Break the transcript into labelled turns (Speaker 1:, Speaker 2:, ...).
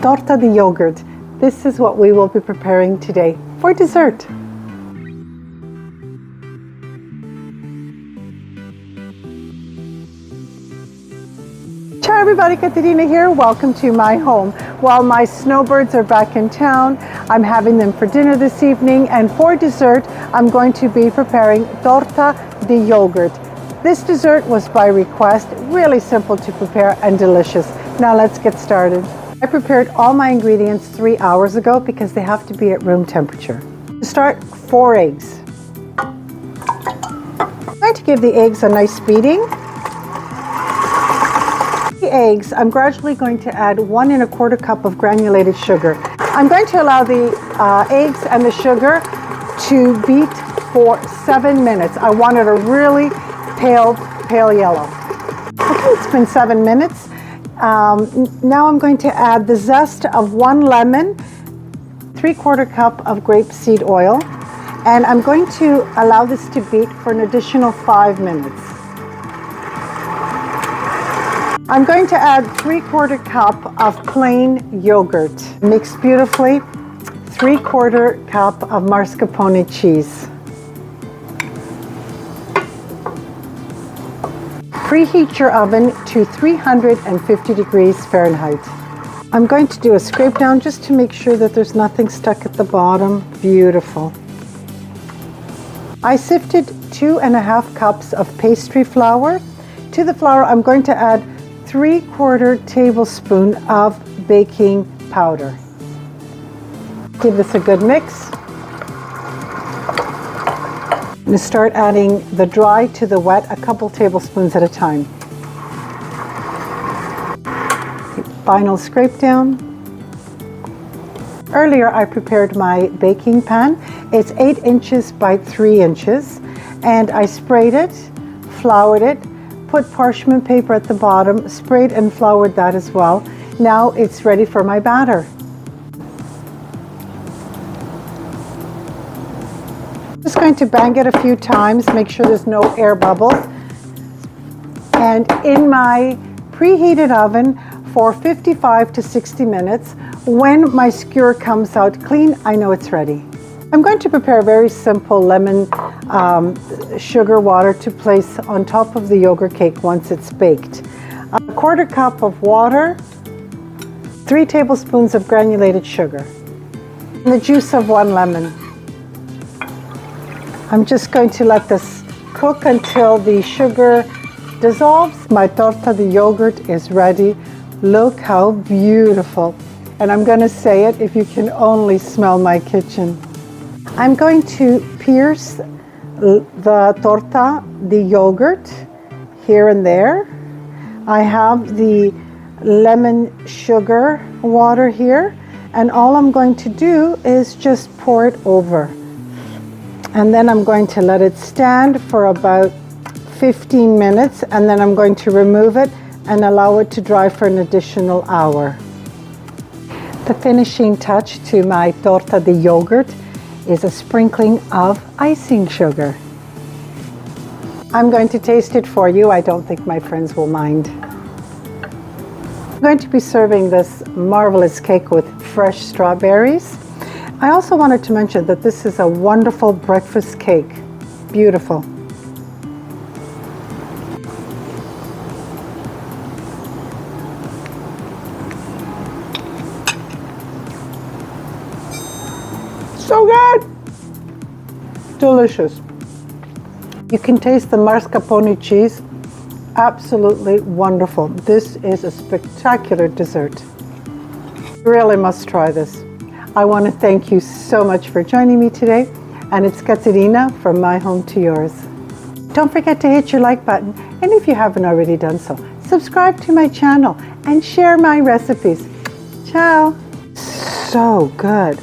Speaker 1: Torta de yogurt. This is what we will be preparing today for dessert. Ciao everybody, Caterina here. Welcome to my home. While my snowbirds are back in town, I'm having them for dinner this evening, and for dessert, I'm going to be preparing torta de yogurt. This dessert was by request, really simple to prepare and delicious. Now let's get started. I prepared all my ingredients 3 hours ago because they have to be at room temperature. To start, 4 eggs. I'm going to give the eggs a nice beating. The eggs, I'm gradually going to add 1 1/4 cup of granulated sugar. I'm going to allow the eggs and the sugar to beat for 7 minutes. I want it a really pale yellow. Okay, it's been 7 minutes. Now I'm going to add the zest of 1 lemon, 3/4 cup of grapeseed oil, and I'm going to allow this to beat for an additional 5 minutes. I'm going to add 3/4 cup of plain yogurt. Mix beautifully. 3/4 cup of mascarpone cheese. Preheat your oven to 350 degrees Fahrenheit. I'm going to do a scrape down just to make sure that there's nothing stuck at the bottom. Beautiful. I sifted 2½ cups of pastry flour. To the flour, I'm going to add 3/4 tablespoon of baking powder. Give this a good mix. I'm going to start adding the dry to the wet, a couple tablespoons at a time. Final scrape down. Earlier I prepared my baking pan. It's 8 inches by 3 inches, and I sprayed it, floured it, put parchment paper at the bottom, sprayed and floured that as well. Now it's ready for my batter. Just going to bang it a few times, make sure there's no air bubbles. And in my preheated oven for 55 to 60 minutes, when my skewer comes out clean, I know it's ready. I'm going to prepare a very simple lemon sugar water to place on top of the yogurt cake once it's baked. 1/4 cup of water, 3 tablespoons of granulated sugar, and the juice of 1 lemon. I'm just going to let this cook until the sugar dissolves. My torta de yogurt is ready. Look how beautiful. And I'm going to say it if you can only smell my kitchen. I'm going to pierce the torta de yogurt here and there. I have the lemon sugar water here, and all I'm going to do is just pour it over. And then I'm going to let it stand for about 15 minutes, and then I'm going to remove it and allow it to dry for an additional hour. The finishing touch to my torta de yogurt is a sprinkling of icing sugar. I'm going to taste it for you. I don't think my friends will mind. I'm going to be serving this marvelous cake with fresh strawberries. I also wanted to mention that this is a wonderful breakfast cake. Beautiful. So good! Delicious. You can taste the mascarpone cheese. Absolutely wonderful. This is a spectacular dessert. You really must try this. I want to thank you so much for joining me today, and it's Caterina from my home to yours. Don't forget to hit your like button, and if you haven't already done so, subscribe to my channel and share my recipes. Ciao! So good.